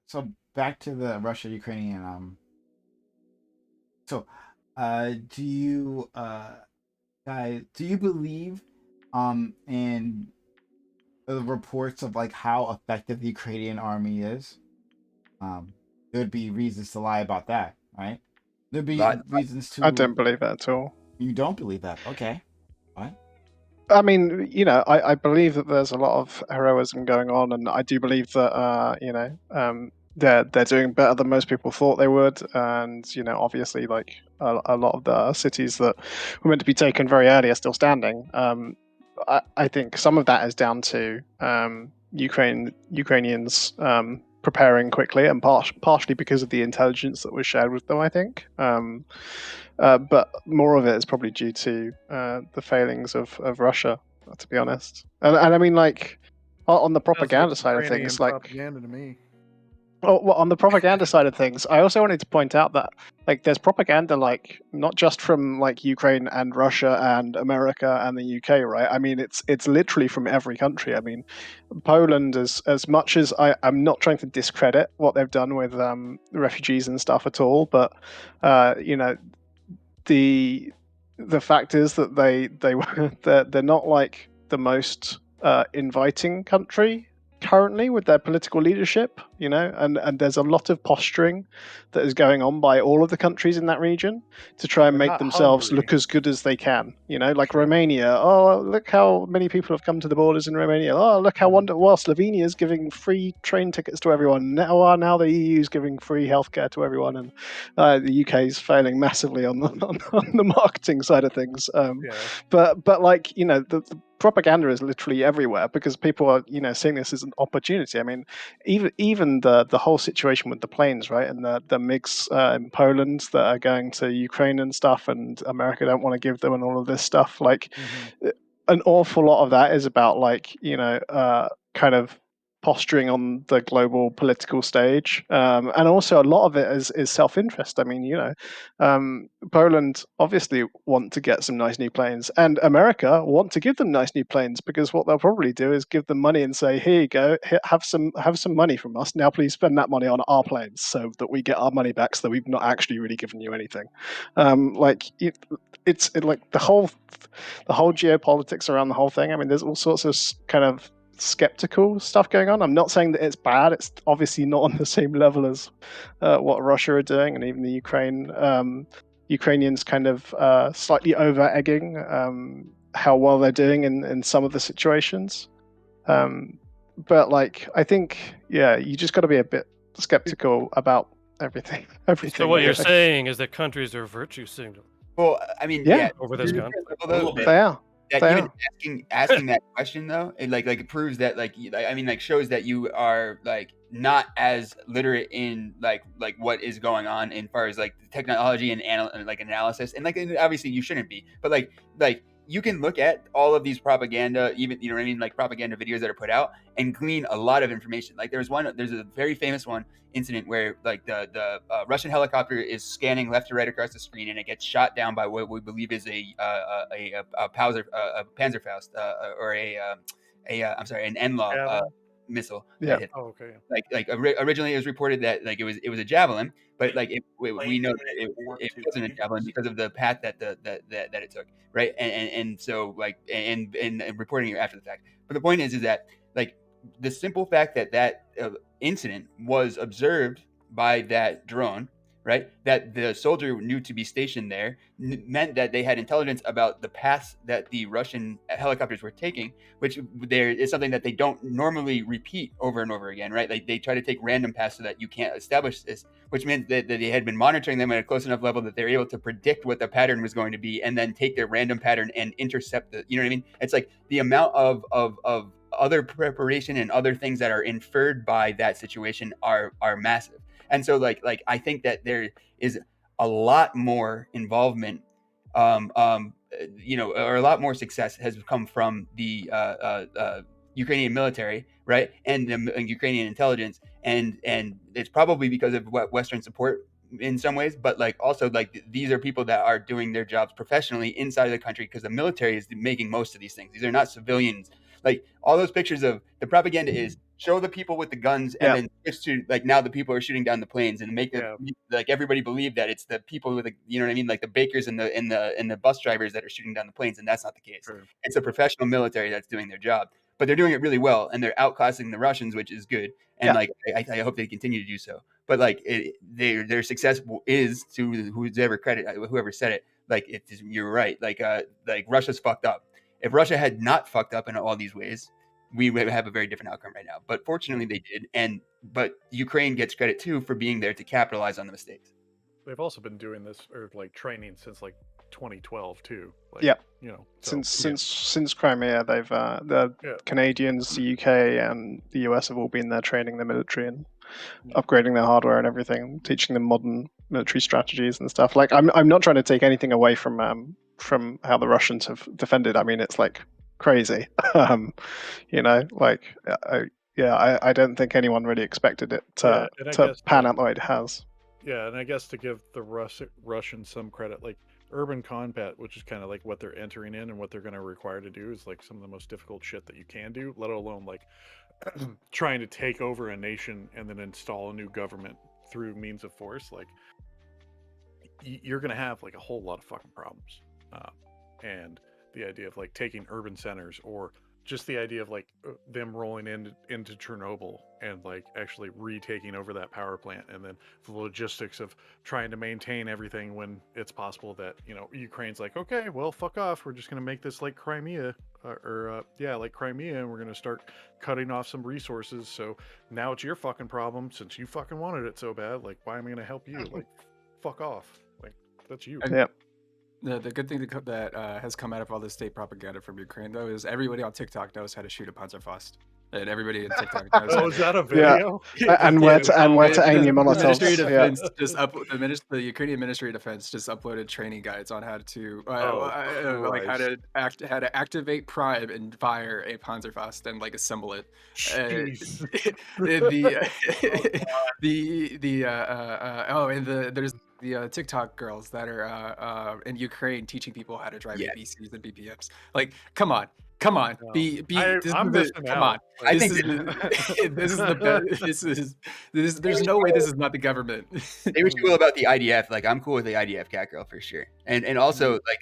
so back to the Russia-Ukrainian. So, do you guys do you believe in the reports of like how effective the Ukrainian army is? There'd be reasons to lie about that, right? There'd be That reasons I to don't believe that at all. you don't believe that. Okay, what? I mean, I believe that there's a lot of heroism going on, and I do believe that, they're doing better than most people thought they would, and obviously, like a lot of the cities that were meant to be taken very early are still standing. I think some of that is down to Ukrainians preparing quickly, and partially because of the intelligence that was shared with them. I think. But more of it is probably due to the failings of Russia, to be honest. And I mean, like, on the Sounds like propaganda side of Ukrainian things, like, propaganda to me. well, on the propaganda side of things, I also wanted to point out that, like, there's propaganda, like, not just from like Ukraine and Russia and America and the UK, right? I mean, it's literally from every country. I mean, Poland, as much as I'm not trying to discredit what they've done with refugees and stuff at all, but you know, the the fact is that they're not like the most inviting country currently with their political leadership, and there's a lot of posturing that is going on by all of the countries in that region to try and They're make not themselves hungry. look as good as they can. Like Romania. Oh, look how many people have come to the borders in Romania. Oh, look how wonderful. Well, Slovenia is giving free train tickets to everyone. Now the EU is giving free healthcare to everyone, and the UK is failing massively on the on the marketing side of things. Yeah. But like the propaganda is literally everywhere because people are seeing this as an opportunity. I mean, even the whole situation with the planes, right, and the MiGs in Poland that are going to Ukraine and stuff, and America don't want to give them, and all of this stuff. Like, an awful lot of that is about like kind of posturing on the global political stage, and also a lot of it is self-interest. I mean, Poland obviously want to get some nice new planes, and America want to give them nice new planes because what they'll probably do is give them money and say, "Here you go, have some money from us. Now, please spend that money on our planes, so that we get our money back, so that we've not actually really given you anything." It's like the whole geopolitics around the whole thing. I mean, there's all sorts of kind of skeptical stuff going on. I'm not saying that it's bad. It's obviously not on the same level as what Russia are doing, and even the Ukrainians kind of slightly over egging how well they're doing in some of the situations. But like, I think, yeah, you just got to be a bit skeptical about everything. So what you're saying is that countries are virtue signal. Well, I mean, Yeah. Over this gun. A little bit. They are. That They even asking that question though, it proves that shows that you are like not as literate in like what is going on in far as like technology and analysis, and obviously you shouldn't be, but like you can look at all of these propaganda, even like propaganda videos that are put out, and glean a lot of information. Like there's a very famous one incident where like the Russian helicopter is scanning left to right across the screen, and it gets shot down by what we believe is a Panzerfaust or an NLAW missile. Yeah. Oh, okay. Originally it was reported that like it was a javelin, but like we know that it wasn't a javelin because of the path that it took, right? And so like and reporting it after the fact. But the point is that like the simple fact that incident was observed by that drone, right, that the soldier knew to be stationed there, meant that they had intelligence about the paths that the Russian helicopters were taking, which there is something that they don't normally repeat over and over again, right? Like they try to take random paths so that you can't establish this, which meant that they had been monitoring them at a close enough level that they're able to predict what the pattern was going to be, and then take their random pattern and intercept the, you know what I mean? It's like the amount of other preparation and other things that are inferred by that situation are massive. And so like I think that there is a lot more involvement, or a lot more success has come from the Ukrainian military, right, and the Ukrainian intelligence, and it's probably because of what Western support in some ways, but like also like these are people that are doing their jobs professionally inside of the country, because the military is making most of these things. These are not civilians. Like all those pictures of the propaganda is show the people with the guns, and then switch to like now the people are shooting down the planes, and make like everybody believe that it's the people with the, you know what I mean, like the bakers and the bus drivers that are shooting down the planes, and that's not the case. Sure. It's a professional military that's doing their job, but they're doing it really well, and they're outclassing the Russians, which is good, and like I hope they continue to do so. But like their success is to whoever said it. Like you're right. Like Russia's fucked up. If Russia had not fucked up in all these ways, we would have a very different outcome right now. But fortunately, they did. But Ukraine gets credit too for being there to capitalize on the mistakes. They've also been doing this or like training since like 2012 too. Like, you know, so, since Crimea, they've the Canadians, the UK, and the US have all been there training the military and upgrading their hardware and everything, teaching them modern military strategies and stuff. Like I'm not trying to take anything away from how the Russians have defended. I mean, it's like crazy. You know, like I don't think anyone really expected it to pan out the way it has. Yeah, and I guess to give the Russians some credit, like urban combat, which is kind of like what they're entering in and what they're going to require to do, is like some of the most difficult shit that you can do, let alone like trying to take over a nation and then install a new government through means of force. Like you're going to have like a whole lot of fucking problems. And the idea of like taking urban centers, or just the idea of like them rolling into Chernobyl and like actually retaking over that power plant, and then the logistics of trying to maintain everything when it's possible that, you know, Ukraine's like, okay, well, fuck off, we're just going to make this like Crimea, like Crimea, and we're going to start cutting off some resources, so now it's your fucking problem since you fucking wanted it so bad. Like, why am I going to help you? Like, fuck off. Like, that's you. The good thing that has come out of all this state propaganda from Ukraine, though, is everybody on TikTok knows how to shoot a Panzerfaust. And everybody in TikTok knows. Oh, is that a video? And where to aim your Molotovs. The Ukrainian Ministry of Defense just uploaded training guides on how to how to activate Prime and fire a Panzerfaust and like assemble it. There's the TikTok girls that are in Ukraine teaching people how to drive ABCs and BPMs. Like, come on. Come on, I'm missing out. I think this is the best. There's no way this is not the government. Say what you will about the IDF. Like, I'm cool with the IDF cat girl for sure. And also like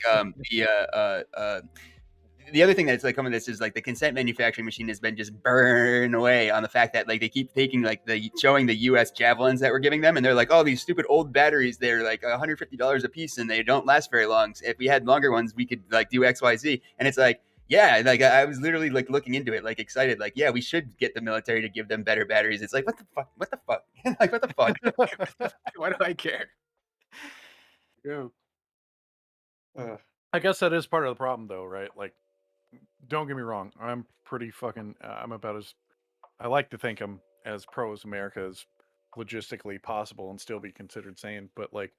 the other thing that's like coming to this is like the consent manufacturing machine has been just burned away on the fact that like they keep taking like showing the US javelins that we're giving them, and they're like, oh, these stupid old batteries, they're like $150 a piece and they don't last very long. So if we had longer ones, we could like do XYZ. And it's like, yeah, like I was literally like looking into it, like excited, like, yeah, we should get the military to give them better batteries. It's like, what the fuck? Like, what the fuck? Why do I care? I guess that is part of the problem, though, right? Like, don't get me wrong, I'm pretty fucking, I'm about as, I like to think I'm as pro as America as logistically possible and still be considered sane, but like,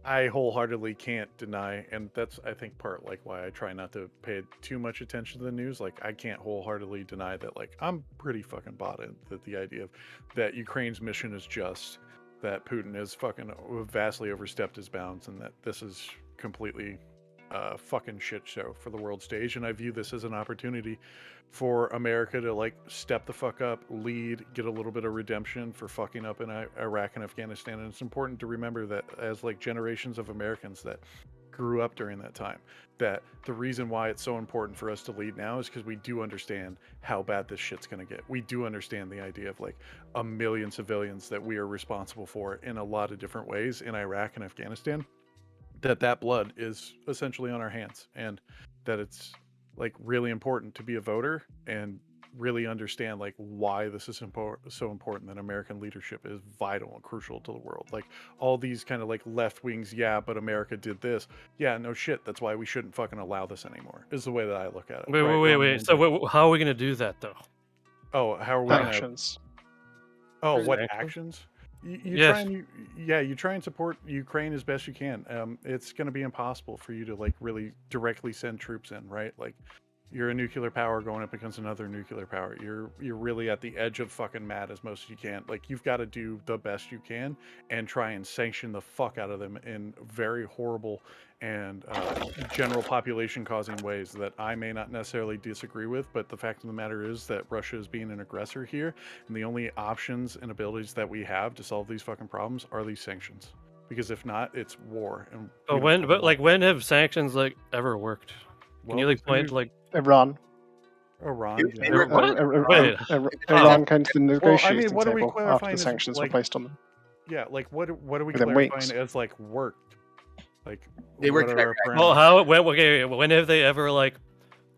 I wholeheartedly can't deny, and that's, I think, part like why I try not to pay too much attention to the news. Like, I can't wholeheartedly deny that, like, I'm pretty fucking bought in that the idea of that Ukraine's mission is just, that Putin has fucking vastly overstepped his bounds, and that this is completely fucking shit show for the world stage. And I view this as an opportunity for America to like step the fuck up, lead, get a little bit of redemption for fucking up in Iraq and Afghanistan. And it's important to remember that as like generations of Americans that grew up during that time, that the reason why it's so important for us to lead now is because we do understand how bad this shit's gonna get. We do understand the idea of like 1 million civilians that we are responsible for in a lot of different ways in Iraq and Afghanistan, that blood is essentially on our hands, and that it's like really important to be a voter and really understand like why this is so important, that American leadership is vital and crucial to the world. Like all these kind of like left wings, yeah, but America did this. Yeah, no shit. That's why we shouldn't fucking allow this anymore, is the way that I look at it. Wait. So how are we going to do that though? Oh, how are we actions? Oh, what actions? You try and support Ukraine as best you can. It's going to be impossible for you to like really directly send troops in, right? Like You're a nuclear power going up against another nuclear power. You're really at the edge of fucking mad as most as you can. Like, you've got to do the best you can and try and sanction the fuck out of them in very horrible and general population causing ways that I may not necessarily disagree with. But the fact of the matter is that Russia is being an aggressor here, and the only options and abilities that we have to solve these fucking problems are these sanctions. Because if not, it's war. And when have sanctions like ever worked? Can you like point like Iran? Iran? Iran came to the negotiating what are we table after clarifying the as, sanctions like, were placed on them. Yeah, like what are we Within clarifying weeks. as like worked? Like They worked. what are our well, parameters? when have they ever like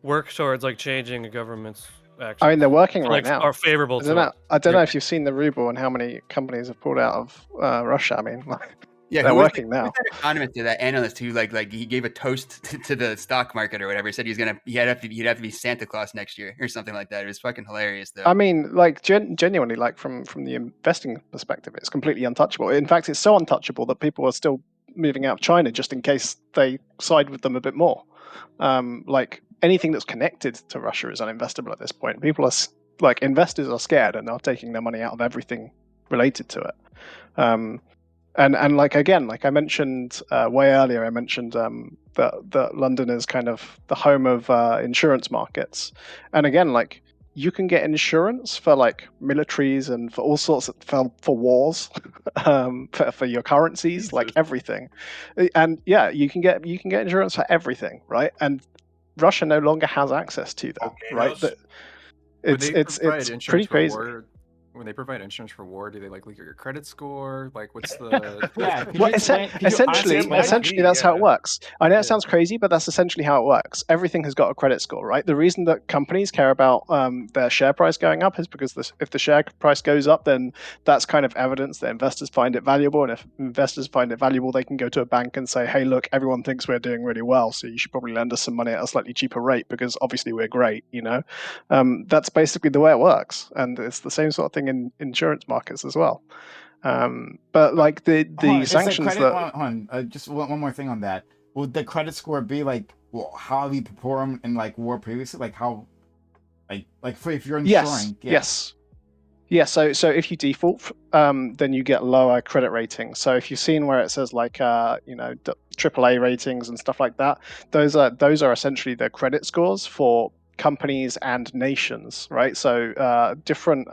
worked towards like changing a government's actions? I mean, they're working right like, now. are favorable I don't know if you've seen the ruble and how many companies have pulled out of Russia. I mean, Yeah, they're working now. Who's that economist or that analyst who like he gave a toast to the stock market or whatever? He said he'd have to be Santa Claus next year or something like that. It was fucking hilarious though. I mean, like genuinely, like from the investing perspective, it's completely untouchable. In fact, it's so untouchable that people are still moving out of China just in case they side with them a bit more. Like anything that's connected to Russia is uninvestable at this point. People are like investors are scared and are taking their money out of everything related to it. And like again, like I mentioned way earlier, I mentioned that London is kind of the home of insurance markets, and again, like you can get insurance for like militaries and for all sorts of for wars, for your currencies, like everything, and yeah, you can get insurance for everything, right? And Russia no longer has access to that, right? It's pretty crazy. When they provide insurance for war, do they like look at your credit score? Like, what's the? Yeah. Well, essentially, that's how it works. I know it sounds crazy, but that's essentially how it works. Everything has got a credit score, right? The reason that companies care about their share price going up is because if the share price goes up, then that's kind of evidence that investors find it valuable. And if investors find it valuable, they can go to a bank and say, "Hey, look, everyone thinks we're doing really well, so you should probably lend us some money at a slightly cheaper rate because obviously we're great." You know, that's basically the way it works, and it's the same sort of thing in insurance markets as well. But like the sanctions just one more thing on that. Would the credit score be like, well, how have you performed in like war previously? Like how, like for if you're insuring? Yes. So if you default, then you get lower credit ratings. So if you've seen where it says like AAA ratings and stuff like that, those are essentially the credit scores for companies and nations, right? So different.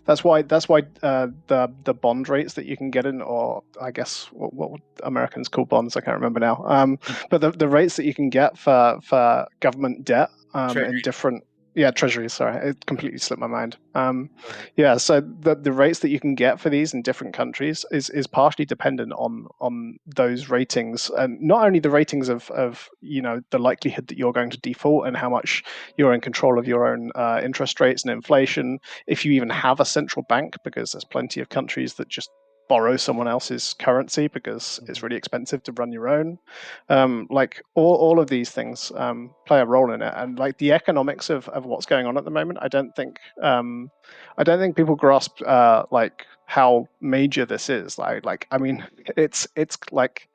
That's why the bond rates that you can get in, or I guess what would Americans call bonds? I can't remember now. But the rates that you can get for government debt in different. Yeah, treasuries. Sorry, it completely slipped my mind. Yeah, so the rates that you can get for these in different countries is partially dependent on those ratings, and not only the ratings of the likelihood that you're going to default and how much you're in control of your own interest rates and inflation, if you even have a central bank, because there's plenty of countries that just borrow someone else's currency because it's really expensive to run your own. Like all of these things play a role in it, and like the economics of what's going on at the moment, I don't think people grasp like how major this is. Like I mean, it's like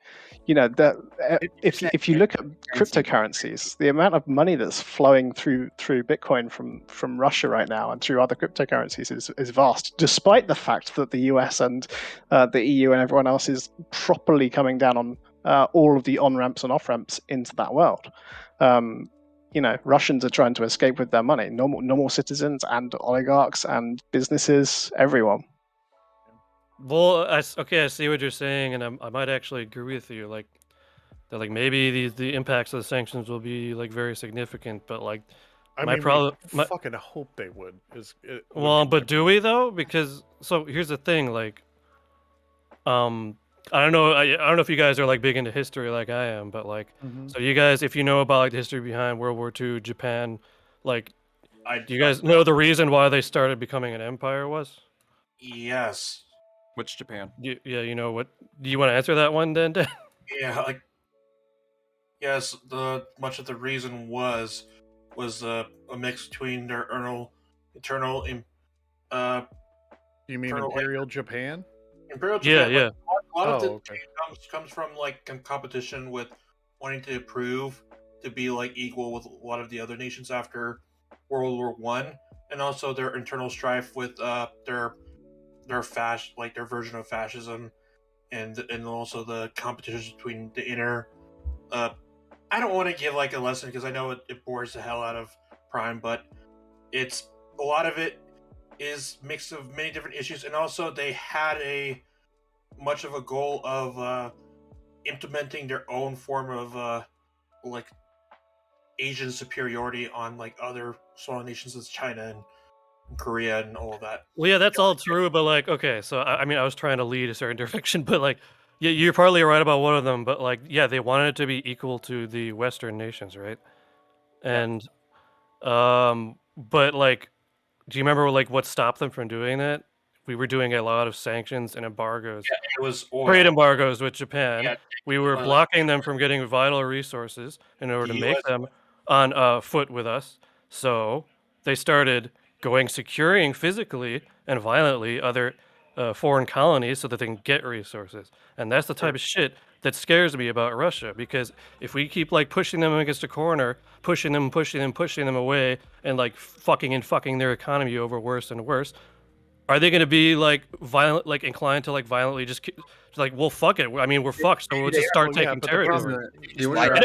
if you look at cryptocurrencies, the amount of money that's flowing through Bitcoin from Russia right now and through other cryptocurrencies is vast, despite the fact that the US and the EU and everyone else is properly coming down on all of the on-ramps and off-ramps into that world. Russians are trying to escape with their money, normal citizens and oligarchs and businesses, everyone. Well, I see what you're saying, and I might actually agree with you. Like that, like maybe the impacts of the sanctions will be like very significant, but like I fucking hope they would. But do we though? Because so here's the thing, like, I don't know if you guys are like big into history like I am, but like, so you guys, if you know about like the history behind World War II, Japan, like, do you guys know the reason why they started becoming an empire was? Yes. Which Japan? Yeah, you know what? Do you want to answer that one, then? Yeah, like yes. Much of the reason was a mix between their internal. You mean Imperial Japan? Imperial Japan. Yeah. A lot of it comes from like competition with wanting to improve to be like equal with a lot of the other nations after World War One, and also their internal strife with their their version of fascism, and also the competitions between the inner. I don't want to give like a lesson because I know it bores the hell out of Prime, but it's a lot of it is mix of many different issues, and also they had a much of a goal of implementing their own form of like Asian superiority on like other small nations as China and Korea and all of that. Well, yeah, that's all true, but like, okay, so I mean, I was trying to lead a certain direction, but like, yeah, you're partly right about one of them, but like, yeah, they wanted it to be equal to the Western nations, right? And, but like, do you remember like what stopped them from doing that? We were doing a lot of sanctions and embargoes, It was oil. trade embargoes with Japan. Yeah, We were blocking them from getting vital resources in order to make them on foot with us. So they started securing physically and violently other foreign colonies so that they can get resources. And that's the type of shit that scares me about Russia, because if we keep like pushing them against a corner, pushing them away, and like fucking their economy over worse and worse, are they going to be like violent, like inclined to like violently just like, well, fuck it. I mean, we're fucked, so we'll just start taking territory.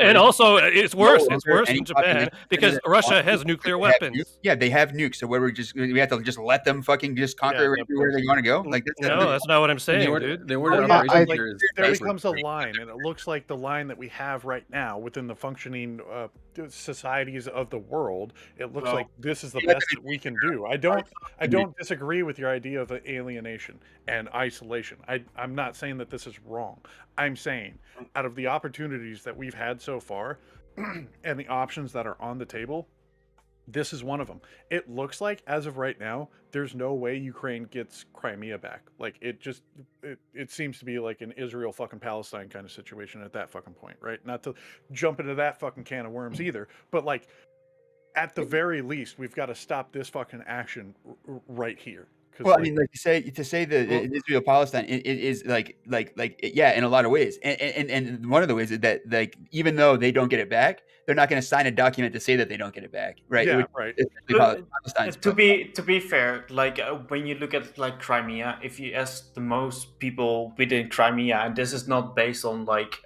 And also, it's worse. It's worse in Japan because Russia has nuclear weapons. Yeah, they have nukes. So we have to just let them fucking just conquer everywhere they want to go. Like no, that's not what I'm saying, dude. There becomes a line, and it looks like the line that we have right now within the functioning societies of the world. It looks like this is the best that we can do. I don't disagree with your idea of alienation and isolation. I'm not saying that this is wrong. I'm saying out of the opportunities that we've had so far and the options that are on the table, this is one of them. It looks like as of right now, there's no way Ukraine gets Crimea back. Like it seems to be like an Israel fucking Palestine kind of situation at that fucking point, right? Not to jump into that fucking can of worms either, but like at the very least, we've got to stop this fucking action right here. Well, I mean, like to say that Israel Palestine it is like yeah, in a lot of ways, and one of the ways is that like even though they don't get it back, they're not going to sign a document to say that they don't get it back, right? Yeah, right. To be fair, like when you look at like Crimea, if you ask the most people within Crimea, and this is not based on like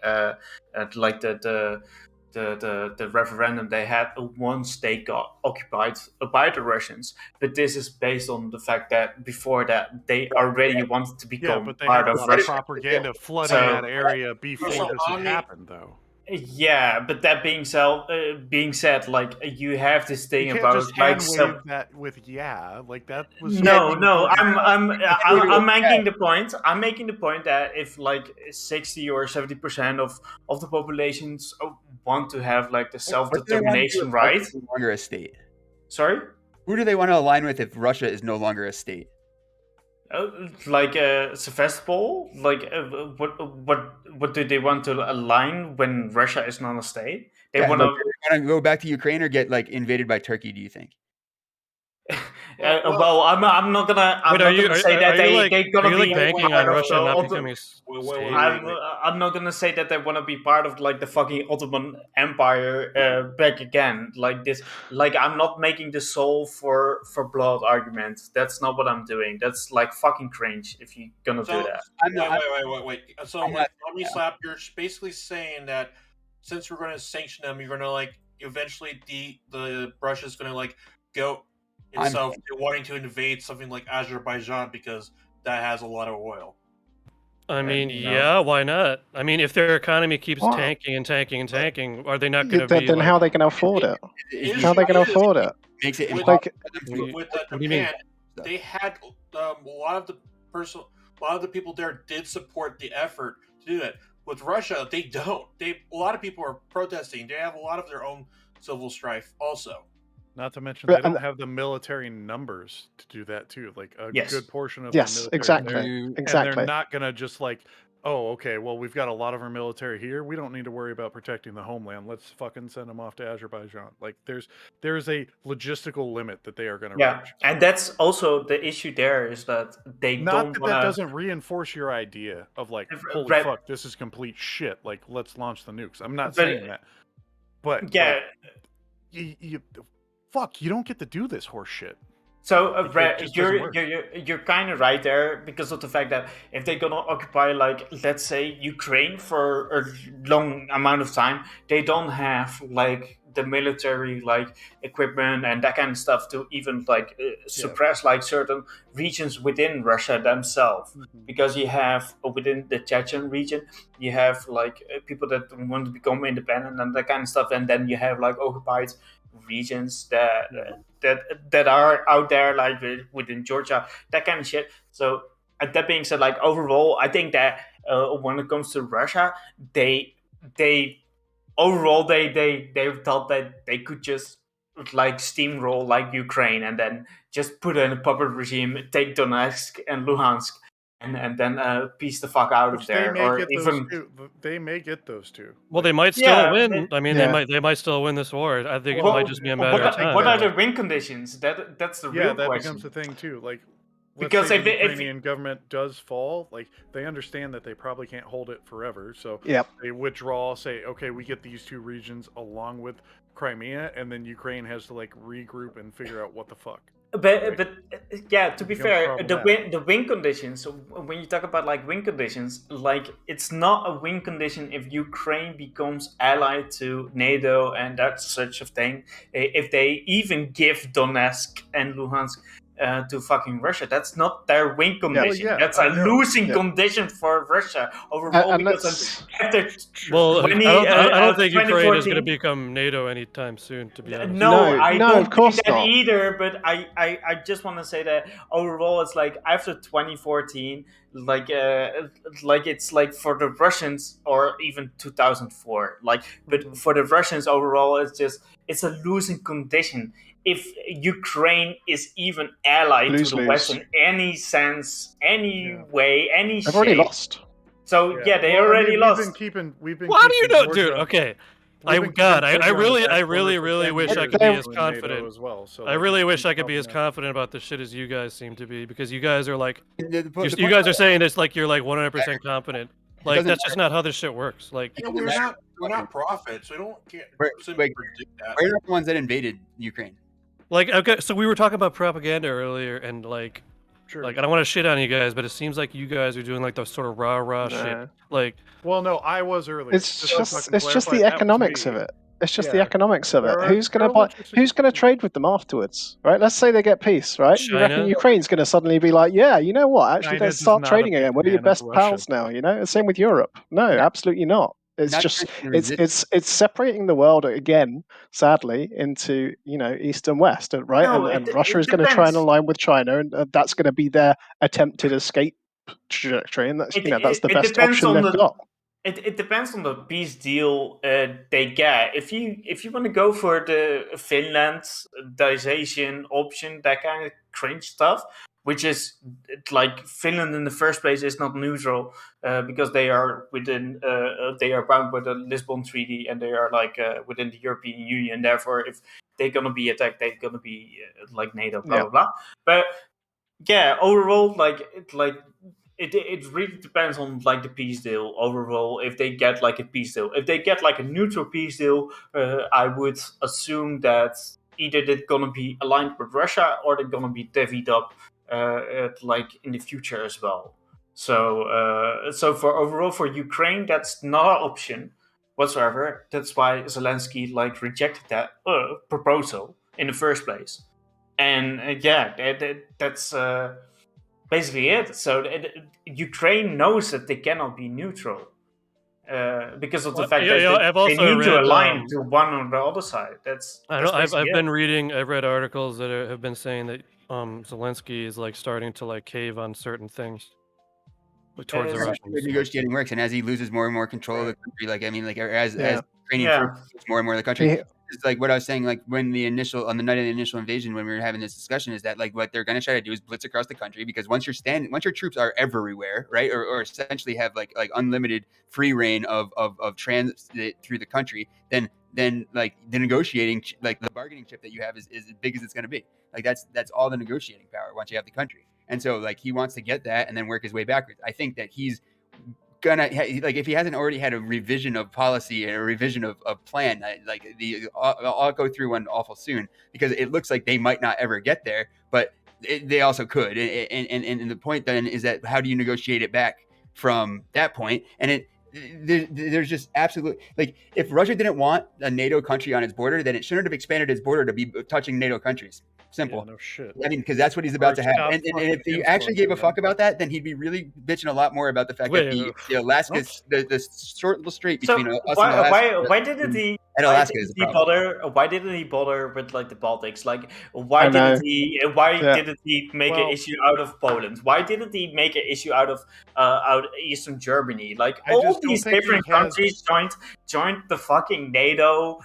the referendum they had once they got occupied by the Russians, but this is based on the fact that before that they already wanted to become part of Russia. Propaganda flooding that area before this had happened, though. Yeah, but that being said, like you have this thing you about just like that with like that was no. I'm making the point. I'm making the point that if like 60 or 70% of the populations want to have like the self-determination right, no longer a state. Sorry, who do they want to align with if Russia is no longer a state? Like Sevastopol, like what do they want to align when Russia is not a state? They want to go back to Ukraine or get like invaded by Turkey. Do you think? Well, I'm not gonna. I'm not gonna say that they're gonna be banking on Russia not becoming. I'm not gonna say that they want to be part of like the fucking Ottoman Empire back again, like this. Like I'm not making the soul for blood argument. That's not what I'm doing. That's like fucking cringe if you're gonna do that. Wait. So Army Slap, you're basically saying that since we're gonna sanction them, you're gonna like eventually the Russia's gonna like go. Itself wanting to invade something like Azerbaijan because that has a lot of oil. I mean, yeah, why not? I mean, if their economy keeps tanking, are they not going to be? Then how are they going to afford it? How are they going to afford it? Makes it with Japan, they had a lot of the people there did support the effort to do that. With Russia, they don't. A lot of people are protesting. They have a lot of their own civil strife also. Not to mention they don't have the military numbers to do that too. Like a good portion of the military. Exactly. And they're not gonna just like, oh, okay, well we've got a lot of our military here. We don't need to worry about protecting the homeland. Let's fucking send them off to Azerbaijan. Like there's a logistical limit that they are gonna reach. And that's also the issue there is that they that doesn't reinforce your idea of like, holy fuck, this is complete shit. Like let's launch the nukes. I'm not saying that. But yeah, you don't get to do this horse shit. so It just doesn't work. you're kind of right there because of the fact that if they're gonna occupy, like, let's say Ukraine for a long amount of time, they don't have like the military like equipment and that kind of stuff to even like suppress like certain regions within Russia themselves. Because you have within the Chechen region, you have like people that want to become independent and that kind of stuff, and then you have like occupied regions that are out there like within Georgia, that kind of shit. So that being said, like overall, I think that when it comes to Russia, they overall they thought that they could just like steamroll like Ukraine and then just put in a puppet regime, take Donetsk and Luhansk, and then piece the fuck out of there. Or even they may get those two. Well, they might still win. I mean, they might still win this war. I think it might just be a matter of time. What are the win conditions? That's the real question. Yeah, that becomes the thing too. Like, because if the Ukrainian government does fall, like they understand that they probably can't hold it forever, so they withdraw. Say, okay, we get these two regions along with Crimea, and then Ukraine has to like regroup and figure out what the fuck. But yeah, to be fair, the win conditions. So when you talk about like win conditions, like it's not a win condition if Ukraine becomes allied to NATO and that's such a thing. If they even give Donetsk and Luhansk to fucking Russia, that's not their win condition. That's a losing condition for Russia overall. Because after I don't think Ukraine is going to become NATO anytime soon. To be honest, no, I don't think that either. But I just want to say that overall, it's like after 2014, like it's like for the Russians, or even 2004, like, but for the Russians overall, it's a losing condition. If Ukraine is even allied to the West in any sense, any way, any shape. They've already lost. So they already lost. We've been. Why do you know, dude? Okay. I really wish I could be as confident as well. So I really wish I could be as confident about this shit as you guys seem to be, because you guys are like, you guys are saying this like you're like 100% confident. Like that's just not how this shit works. Like we're not prophets. We can't simply predict that. We're not the ones that invaded Ukraine. Like, okay, so we were talking about propaganda earlier, and like, like I don't want to shit on you guys, but it seems like you guys are doing like the sort of rah shit. Like, well, no, I was earlier. It's just the economics of it. It's just the economics of it. Who's gonna trade with them afterwards, right? Let's say they get peace, right? China? You reckon Ukraine's gonna suddenly be like, yeah, you know what? Actually, let's start trading again. We're your best pals now. You know, same with Europe. No, absolutely not. It's just it's separating the world again, sadly, into east and west, right? No, and Russia is going to try and align with China, and that's going to be their attempted escape trajectory, and that's that's the best option they've got. It depends on the peace deal they get. If you want to go for the Finlandization option, that kind of cringe stuff, which is like Finland in the first place is not neutral because they are within they are bound by the Lisbon Treaty and they are like within the European Union. Therefore, if they're gonna be attacked, they're gonna be like NATO, blah blah. But overall, it really depends on like the peace deal overall. If they get like a peace deal, if they get like a neutral peace deal, I would assume that either they're gonna be aligned with Russia or they're gonna be divvied up. Like in the future as well. So for Ukraine, that's not an option whatsoever. That's why Zelensky like rejected that proposal in the first place. And that's basically it. So Ukraine knows that they cannot be neutral because of the fact that they need to align to one or the other side. I've read articles that have been saying that Zelensky is like starting to like cave on certain things towards the Russians. Negotiating works, and as he loses more and more control of the country, like I mean, like as Ukrainian loses more and more of the country. It's like what I was saying, like on the night of the initial invasion, when we were having this discussion, is that like what they're going to try to do is blitz across the country, because once your troops are everywhere, right, or essentially have like unlimited free reign of transit through the country, then like the negotiating, like the bargaining chip that you have is as big as it's going to be. Like that's all the negotiating power once you have the country. And so like he wants to get that and then work his way backwards. I think that he's gonna like if he hasn't already had a revision of policy and a revision of plan, like I'll go through one awful soon, because it looks like they might not ever get there, but they also could. And the point then is that how do you negotiate it back from that point? And there's just absolute, like, if Russia didn't want a NATO country on its border, then it shouldn't have expanded its border to be touching NATO countries. Simple. Yeah, no shit. I mean, because that's what he's about to have. And if he actually gave a fuck about that, then he'd be really bitching a lot more about the fact that the Alaska, the short little strait between us and Alaska. Why didn't he? And Alaska is the problem. Why didn't he bother with like the Baltics? Like, why didn't he? Didn't he make an issue out of Poland? Why didn't he make an issue out of Eastern Germany? Like, all these different countries joined the fucking NATO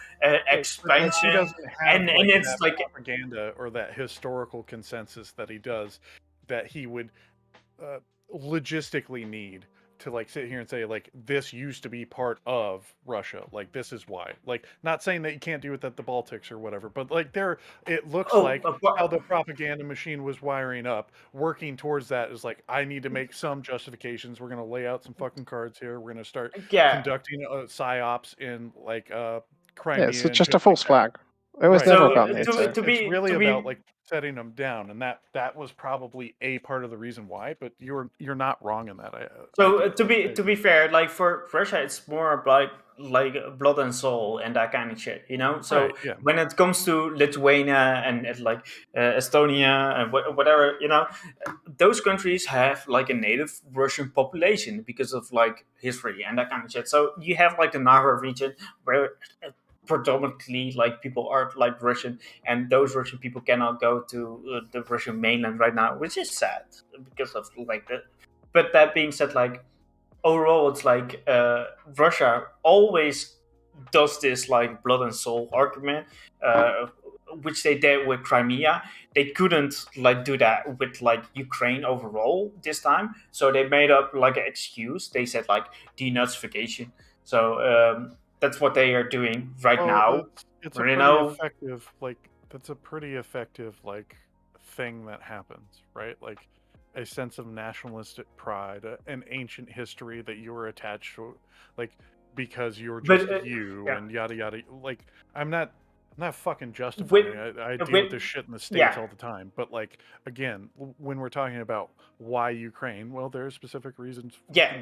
expansion, and it's like propaganda or that historical consensus that he does, that he would logistically need to like sit here and say like this used to be part of Russia, like this is why, like not saying that you can't do it at the Baltics or whatever, but like it looks like how the propaganda machine was wiring up, working towards that is like, I need to make some justifications, we're going to lay out some fucking cards here, we're going to start conducting psyops in like Crimea. Yeah, it's just a false flag. It was never about it. It's really about like setting them down, and that was probably a part of the reason why. But you're not wrong in that. To be fair, like for Russia, it's more about like blood and soul and that kind of shit, you know. So when it comes to Lithuania and like Estonia and whatever, you know, those countries have like a native Russian population because of like history and that kind of shit. So you have like the Narva region where predominantly like people are like Russian, and those Russian people cannot go to the Russian mainland right now, which is sad because of like that. But that being said, like overall, it's like Russia always does this like blood and soul argument, which they did with Crimea. They couldn't like do that with like Ukraine overall this time, so they made up like an excuse. They said like denazification. So that's what they are doing now. It's a pretty effective, like that's a pretty effective like thing that happens, right? Like a sense of nationalistic pride, an ancient history that you were attached to, like because you're just and yada yada. Like I'm not fucking justifying it. I deal with this shit in the States all the time. But like again, when we're talking about why Ukraine, well, there are specific reasons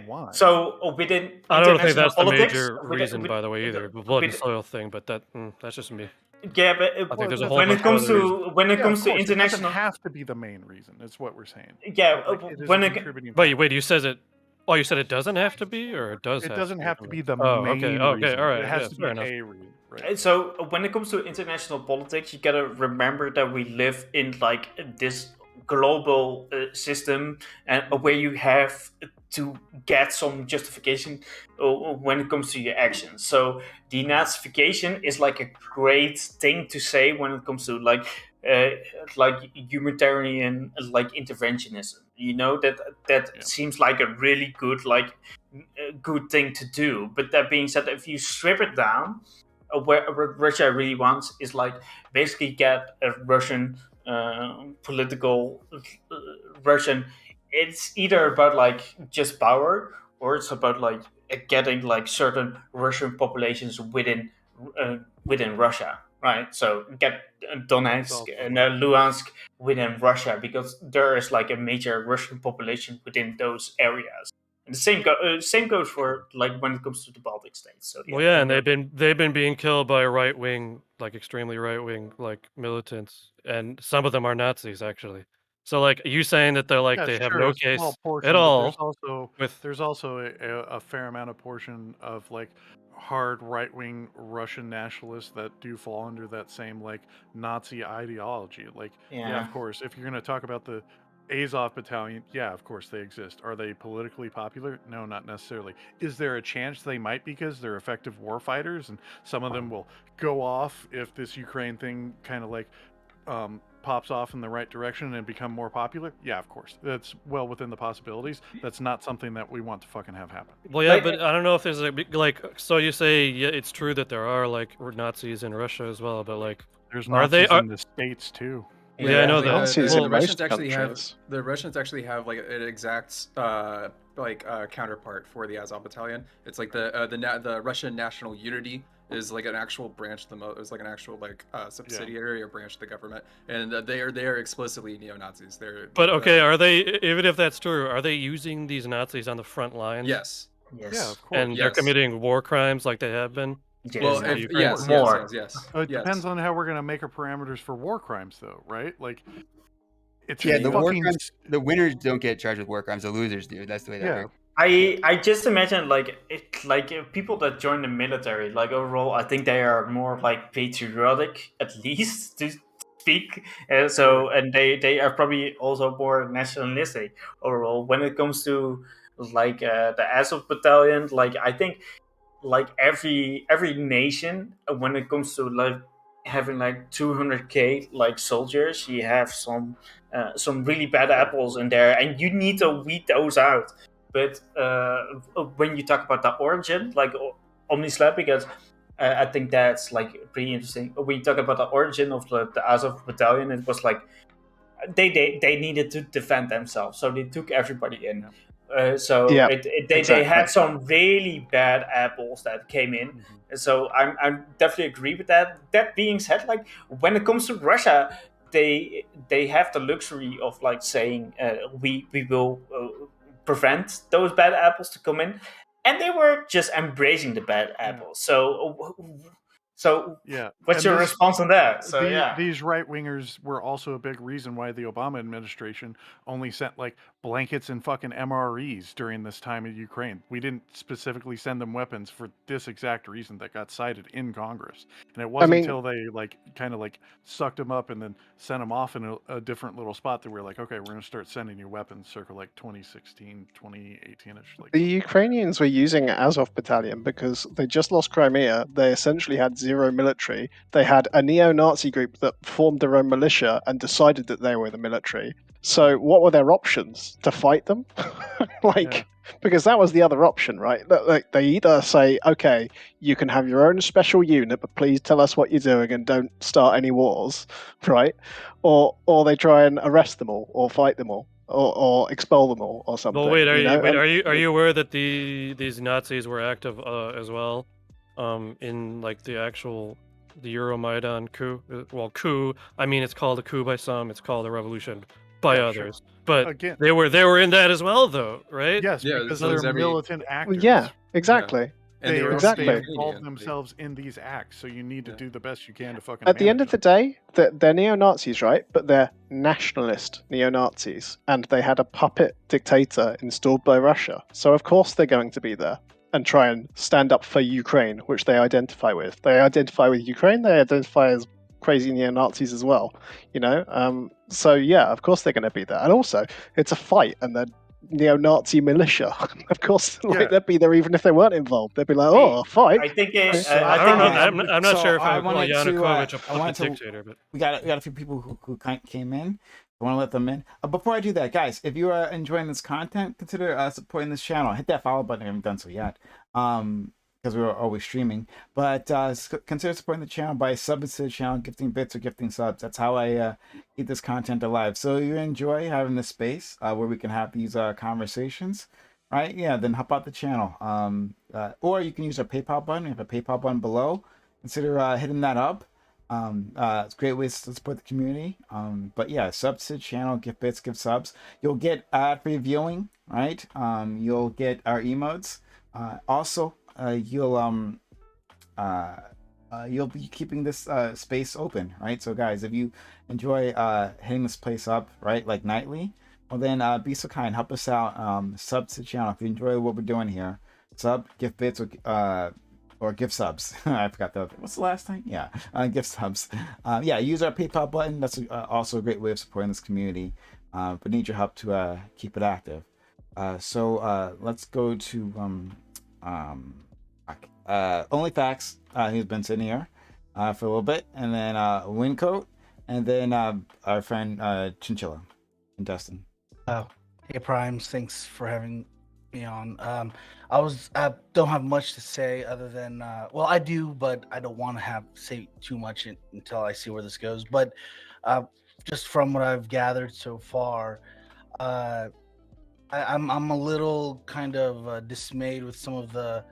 why. So within I don't think that's the major reason, by the way, either. The blood and soil thing, but that's just me. Yeah, but I think there's a whole when it comes to international, it doesn't have to be the main reason. Is what we're saying. Yeah, like, wait, you said it. Oh, you said it doesn't have to be, or it does? It doesn't have to be the main reason. Okay, all right. It has to be a reason. Right. So when it comes to international politics, you gotta remember that we live in like this global system, and where you have to get some justification when it comes to your actions. So denazification is like a great thing to say when it comes to like humanitarian like interventionism. You know, that seems like a really good good thing to do. But that being said, if you strip it down, what Russia really wants is like basically get a Russian political Russian. It's either about like just power, or it's about like getting like certain Russian populations within Russia, right? So get Donetsk and Luhansk within Russia, because there is like a major Russian population within those areas. And the same goes for like when it comes to the Baltic states. So and they've been being killed by right wing, like extremely right wing, like militants, and some of them are Nazis actually. So like you saying that they're like they have no case at all. There's also a fair amount of portion of like hard right wing Russian nationalists that do fall under that same like Nazi ideology. Like of course, if you're going to talk about the Azov battalion, of course they exist. Are they politically popular? No, not necessarily. Is there a chance they might, because they're effective war fighters and some of them will go off if this Ukraine thing kind of like pops off in the right direction and become more popular? Yeah, of course. That's well within the possibilities. That's not something that we want to fucking have happen. Well, but I don't know if there's like so you say it's true that there are like Nazis in Russia as well, but like there's Nazis in the States too. Yeah, I know that. The Russians actually have like counterpart for the Azov Battalion. It's like the Russian National Unity is like an actual branch of the is like an actual subsidiary or branch of the government, and they are explicitly neo-Nazis. But okay, are they, even if that's true, are they using these Nazis on the front lines? Yes. Yeah, of course. And they're committing war crimes like they have been? Yes. Well, yes. It depends on how we're going to make our parameters for war crimes, though, right? Like, it's the war crimes. The winners don't get charged with war crimes. The losers do. That's the way that works. I just imagine people that join the military, like overall, I think they are more like patriotic, at least to speak. And they are probably also more nationalistic overall. When it comes to the Azov Battalion, I think every nation, when it comes to having 200k soldiers, you have some really bad apples in there, and you need to weed those out. But when you talk about the origin, Omnislab, because I think that's pretty interesting. When you talk about the origin of the Azov Battalion, it was they needed to defend themselves, so they took everybody in. They had some really bad apples that came in. So I definitely agree with that. That being said, when it comes to Russia, they have the luxury of saying we will prevent those bad apples to come in, and they were just embracing the bad apples. So what's your response on that? These right wingers were also a big reason why the Obama administration only sent blankets and fucking MREs during this time in Ukraine. We didn't specifically send them weapons for this exact reason that got cited in Congress. And it wasn't until they kind of sucked them up and then sent them off in a different little spot that we were like, okay, we're going to start sending you weapons circa 2016, 2018-ish. The Ukrainians were using Azov Battalion because they just lost Crimea. They essentially had zero military. They had a neo-Nazi group that formed their own militia and decided that they were the military. So what were their options? To fight them? Because that was the other option, right? They either say, okay, you can have your own special unit, but please tell us what you're doing and don't start any wars, right? Or they try and arrest them all, or fight them all, or expel them all, or something. Well, are you aware that these Nazis were active as well in the Euromaidan coup? Well, coup. I mean, it's called a coup by some. It's called a revolution by others. Sure. But again, they were in that as well, though, right? Yes, because they're militant actors. Yeah, exactly. Yeah. And they involve themselves in these acts, so you need to do the best you can to fucking. At the end of the day, they're neo-Nazis, right? But they're nationalist neo-Nazis, and they had a puppet dictator installed by Russia. So of course they're going to be there and try and stand up for Ukraine, which they identify with. They identify with Ukraine. They identify as crazy neo-Nazis as well, so yeah, of course they're going to be there. And also, it's a fight, and they're neo-Nazi militia. Of course, they'd be there even if they weren't involved. They'd be like, "Oh, a fight." I think I'm not sure if I call Yanukovych a puppet dictator, but we got a few people who came in. I want to let them in. Before I do that, guys, if you are enjoying this content, consider supporting this channel. Hit that follow button if you haven't done so yet. Because we're always streaming, but consider supporting the channel by subbing to the channel, gifting bits or gifting subs. That's how I keep this content alive. So you enjoy having this space where we can have these conversations, right? Yeah, then help out the channel. Or you can use our PayPal button. We have a PayPal button below. Consider hitting that up. It's great ways to support the community. But yeah, sub to the channel, gift bits, gift subs. You'll get ad-free viewing, right? You'll get our emotes. Also, you'll be keeping this space open, right? So guys, if you enjoy hitting this place up, right, nightly, well then be so kind, help us out, sub to the channel. If you enjoy what we're doing here, sub, gift bits, or gift subs. I forgot what's the last time? Yeah, gift subs. Yeah, use our PayPal button. That's also a great way of supporting this community, but need your help to keep it active. So let's go to Only Facts. He's been sitting here for a little bit, and then Wincoat, and then our friend Chinchilla and Dustin. Oh, hey Primes, thanks for having me on. I don't have much to say other than well, I do, but I don't want to say too much until I see where this goes. But just from what I've gathered so far, I'm a little kind of dismayed with some of the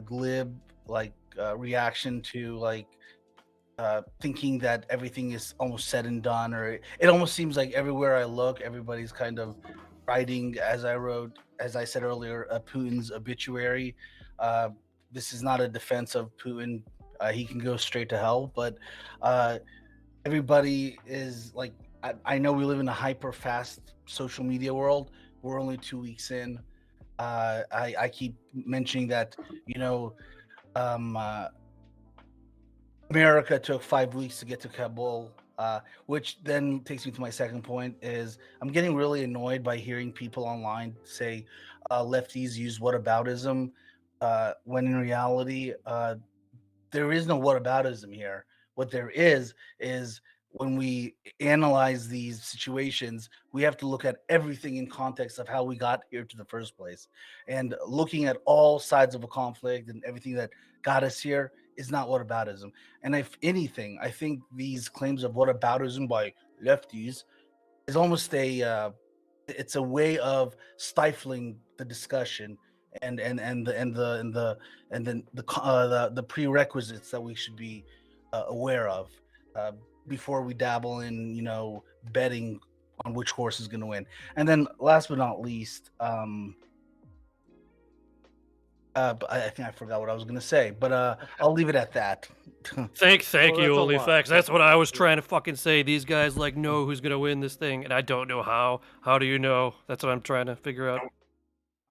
glib like reaction to like thinking that everything is almost said and done, or it almost seems like everywhere I look, everybody's kind of writing, as I said earlier, Putin's obituary. Uh, this is not a defense of Putin. He can go straight to hell, but everybody is like, I know we live in a hyper fast social media world. We're only 2 weeks in. I keep mentioning that, America took 5 weeks to get to Kabul, which then takes me to my second point is I'm getting really annoyed by hearing people online say lefties use whataboutism when in reality there is no whataboutism here. What there is when we analyze these situations, we have to look at everything in context of how we got here to the first place. And looking at all sides of a conflict and everything that got us here is not whataboutism. And if anything, I think these claims of whataboutism by lefties is almost it's a way of stifling the discussion and the prerequisites that we should be aware of before we dabble in betting on which horse is going to win. And then last but not least, but I think I forgot what I was going to say, but I'll leave it at that. Thank Well, you, that's a lot. OnlyFacts. That's what I was trying to fucking say. These guys like know who's gonna win this thing, and I don't know how. How do you know? That's what I'm trying to figure out.